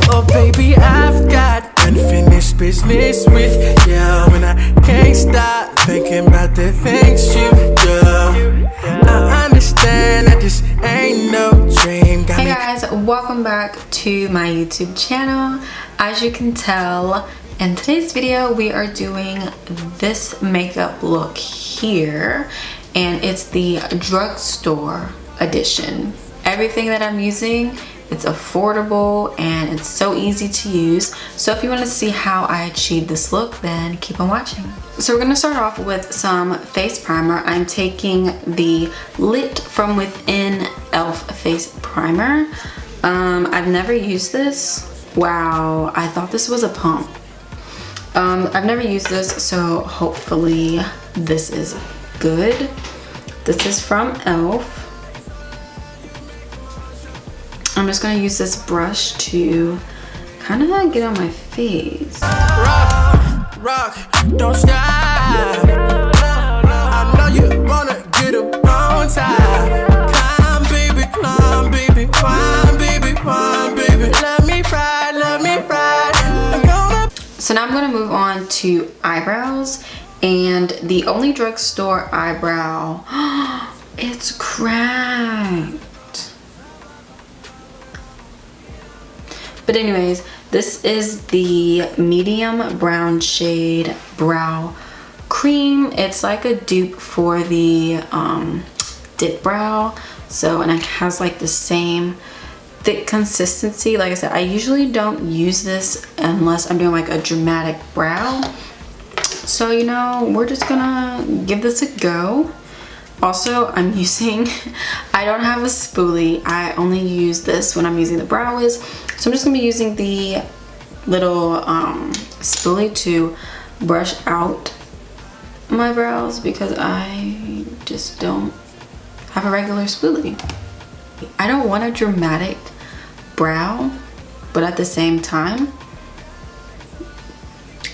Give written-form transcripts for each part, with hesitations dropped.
Oh baby, I've got unfinished business with you, and I can't stop thinking about the things you do. I understand that this ain't no dream. Hey guys, welcome back to my YouTube channel. As you can tell, in today's video we are doing this makeup look here, and it's the drugstore edition. Everything that I'm using, it's affordable and it's so easy to use. So if you want to see how I achieved this look, then keep on watching. So we're going to start off with some face primer. I'm taking the Lit from Within e.l.f. face primer. I've never used this. Wow, I thought this was a pump. I've never used this, so hopefully this is good. This is from e.l.f. I'm just gonna use this brush to kind of get on my face. Rock, don't stop. I know you wanna get up on top. Climb, baby, climb, baby, climb, baby, climb, baby. Let me ride. So now I'm gonna move on to eyebrows, and the only drugstore eyebrow, it's cracked. But anyways, this is the medium brown shade brow cream. It's like a dupe for the dip brow. So, and it has like the same thick consistency. Like I said, I usually don't use this unless I'm doing like a dramatic brow. So, you know, we're just gonna give this a go. Also, I'm using, I don't have a spoolie. I only use this when I'm using the brow wiz. So I'm just gonna be using the little spoolie to brush out my brows because I just don't have a regular spoolie. I don't want a dramatic brow, but at the same time,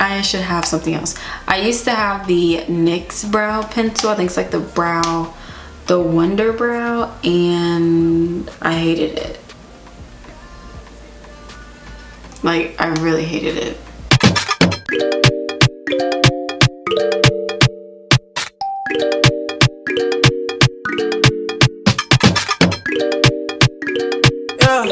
I should have something else. I used to have the NYX brow pencil. I think it's like the Wonder Brow, and I hated it. Like, I really hated it. Yeah.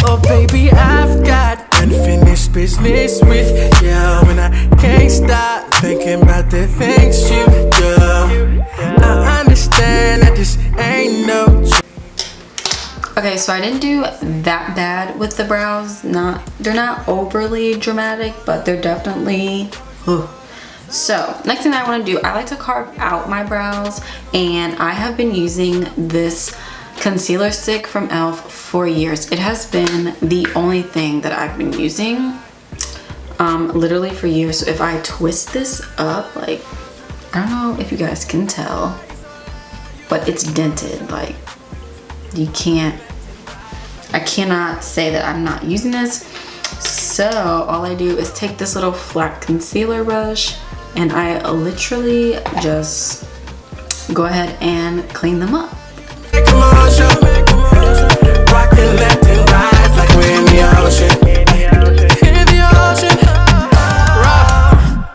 Oh baby, I've got unfinished business with you, and I can't stop thinking about the things you do. I understand that this ain't no. Okay, so I didn't do that bad with the brows. They're not overly dramatic, but they're definitely. Ugh. So next thing I want to do, I like to carve out my brows, and I have been using this concealer stick from e.l.f. for years. It has been the only thing that I've been using literally for years. So if I twist this up, like, I don't know if you guys can tell, but it's dented. Like, I cannot say that I'm not using this. So all I do is take this little flat concealer brush, and I literally just go ahead and clean them up.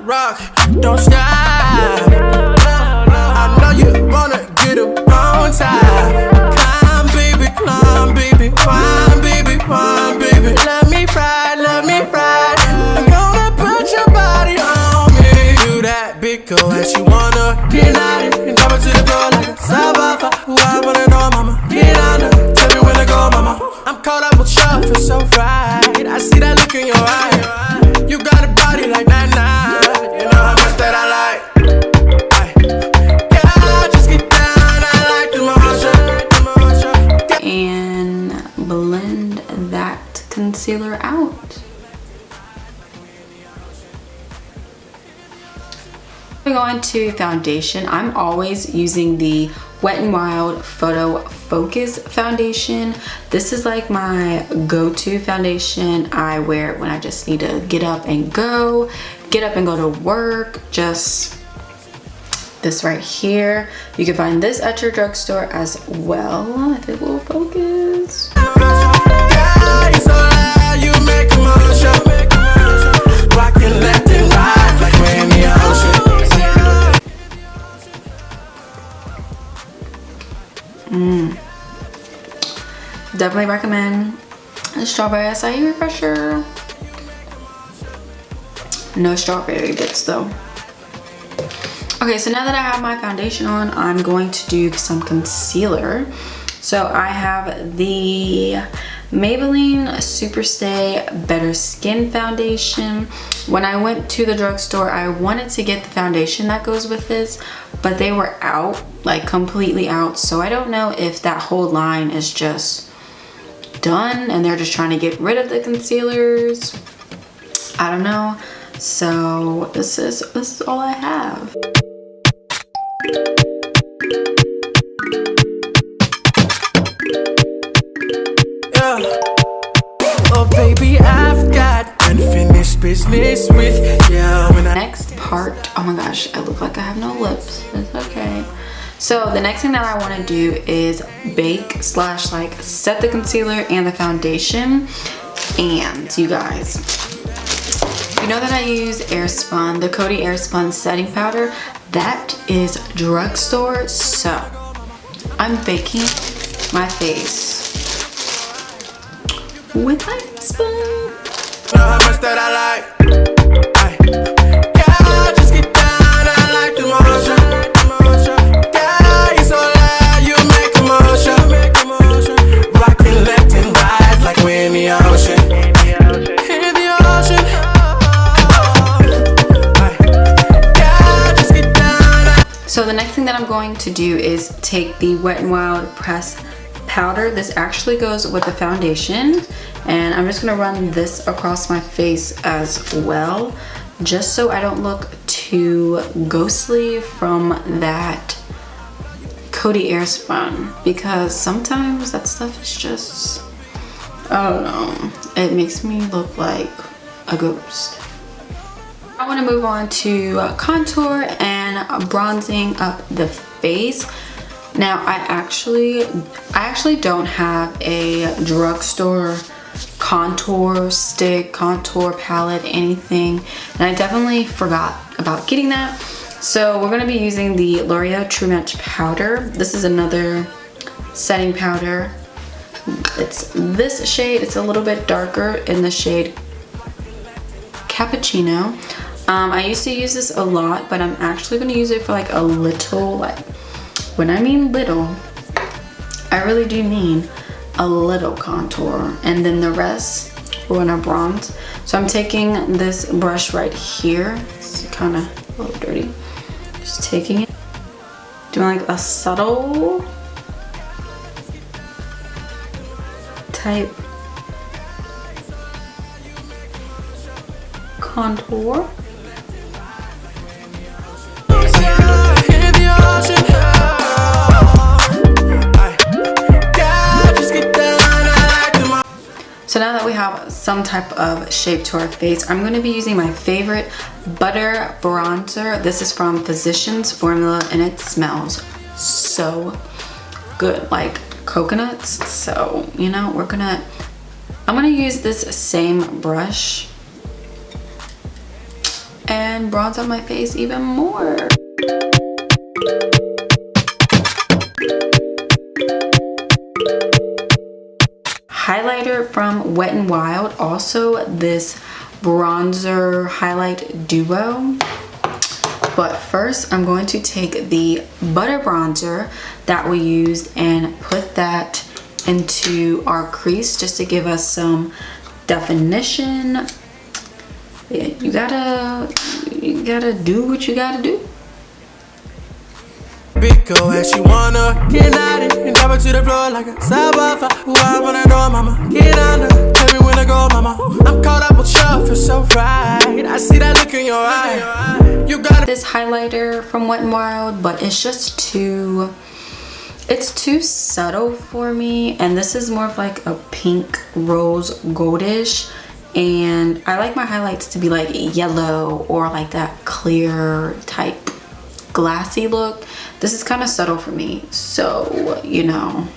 Rock, don't stop. I know you wanna get up on top. Climb, baby, climb, baby, climb, baby, climb, baby. Let me ride. I'm gonna put your body on me. Do that big go as you wanna. Get out it and drop it to the floor like a sababa. Who I wanna know, mama. Get on her, tell me when to go, mama. I'm caught up with you, feel so right. I see that look in your eye. You got a body like that now. You know how much that I like. Yeah, just get down. I like the motion. And blend that concealer out. Moving on to foundation, I'm always using the Wet n Wild Photo Focus foundation. This is like my go-to foundation. I wear it when I just need to get up and go to work. Just this right here. You can find this at your drugstore as well, if it will focus. definitely recommend the strawberry acai refresher. No strawberry bits though. Okay, so now that I have my foundation on, I'm going to do some concealer. So I have the Maybelline Superstay Better Skin Foundation. When I went to the drugstore, I wanted to get the foundation that goes with this, but they were out, like completely out. So I don't know if that whole line is just done and they're just trying to get rid of the concealers. I don't know. So this is all I have. Oh baby, I've got unfinished business with you. Next part, oh my gosh, I look like I have no lips. It's okay. So the next thing that I want to do is bake slash like set the concealer and the foundation. And you guys, you know that I use Airspun, the Coty Airspun setting powder. That is drugstore. So I'm baking my face with my spoon. Know how much that I like. Yeah, just get down. I like the motion. Yeah, you're so loud, you make emotion. Rocking left and right like we're in the ocean. In the ocean. Yeah, just get down. So the next thing that I'm going to do is take the Wet n Wild Press powder. This actually goes with the foundation, and I'm just gonna run this across my face as well, just so I don't look too ghostly from that Coty Airspun, because sometimes that stuff is just, I don't know, it makes me look like a ghost. I want to move on to contour and bronzing up the face. Now I actually don't have a drugstore contour stick, contour palette, anything, and I definitely forgot about getting that. So we're going to be using the L'Oreal True Match powder. This is another setting powder. It's this shade. It's a little bit darker in the shade Cappuccino. I used to use this a lot, but I'm actually going to use it for like a little, like, when I mean little, I really do mean a little contour, and then the rest we're gonna bronze. So I'm taking this brush right here. It's kind of a little dirty. Just taking it, doing like a subtle type contour. So now that we have some type of shape to our face, I'm going to be using my favorite butter bronzer. This is from Physicians Formula, and it smells so good, like coconuts. So, you know, I'm gonna use this same brush and bronze on my face even more. Highlighter from Wet n Wild, also this bronzer highlight duo. But first I'm going to take the butter bronzer that we used and put that into our crease just to give us some definition. Yeah, you gotta do what you gotta do. Big go as she wanna get out it and drop it to the floor like a subwoofer. Who I wanna know, mama, get under. Tell me when to go, mama. I'm caught up with you, feel so right. I see that look in your eye. You got this highlighter from Wet n Wild, but it's just too subtle for me, and this is more of like a pink rose goldish, and I like my highlights to be like yellow or like that clear type glassy look. This is kind of subtle for me, so you know,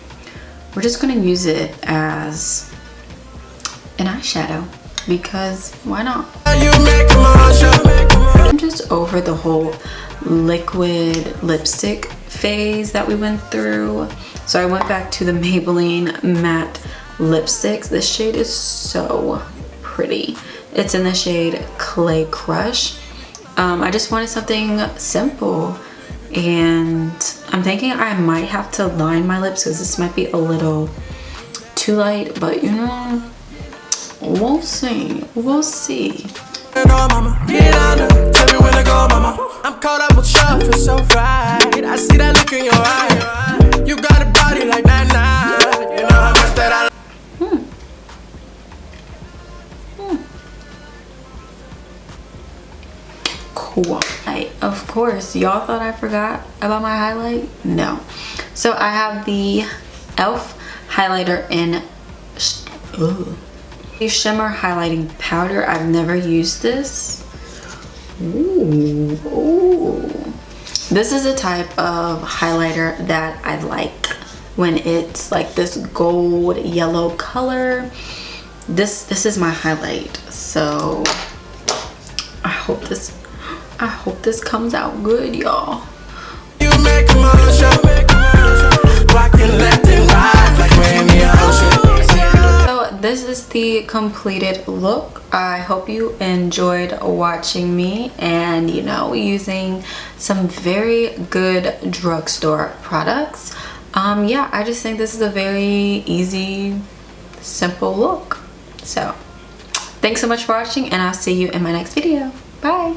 we're just gonna use it as an eyeshadow because why not? I'm just over the whole liquid lipstick phase that we went through, so I went back to the Maybelline matte lipsticks. This shade is so pretty. It's in the shade Clay Crush. I just wanted something simple, and I'm thinking I might have to line my lips because this might be a little too light, but you know, we'll see. We'll see. I'm caught up with you, feel so right. I see that look in your eye. You got a body like that now. You know how much that I Cool. Of course, y'all thought I forgot about my highlight? No. So I have the e.l.f. highlighter in shimmer highlighting powder. I've never used this. Ooh. This is a type of highlighter that I like when it's like this gold yellow color. This is my highlight, so I hope this comes out good, y'all. You make a motion, rockin' left and right like we're in the ocean. So this is the completed look. I hope you enjoyed watching me and, you know, using some very good drugstore products. Yeah, I just think this is a very easy, simple look. So thanks so much for watching, and I'll see you in my next video. Bye.